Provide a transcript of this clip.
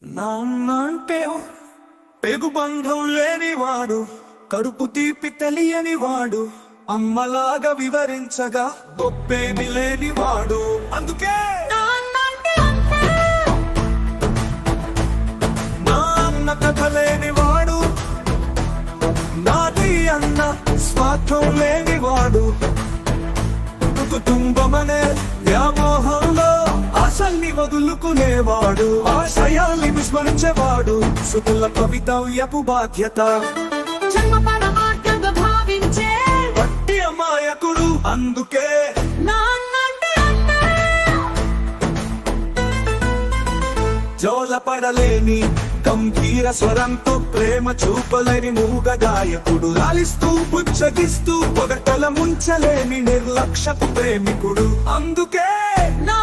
నాన్న అంటే పెగు బంధం లేనివాడు, కడుపు తీపి తెలియనివాడు, అమ్మలాగా వివరించగా గొప్పేమి లేనివాడు. అందుకే నాన్న కథ లేనివాడు, నాది అన్న స్వార్థం లేనివాడు, కుటుంబమనే వ్యామోహంలో ఆశల్ని వదులుకునేవాడు, ఆశయాల్ని విస్మరించేవాడు, సుతుల కవితవ్యపు బాధ్యత జన్మ పరమార్థంగా భావించే వట్టి అమాయకుడు. అందుకే నాన్నంటే జోలపడలేని గంభీర స్వరంతో ప్రేమ చూపలేని మూగగాయకుడు, లాలిస్తూ పుచ్చగిస్తూ పొగటల ముంచలేని నిర్లక్ష్యపు ప్రేమికుడు. అందుకే నా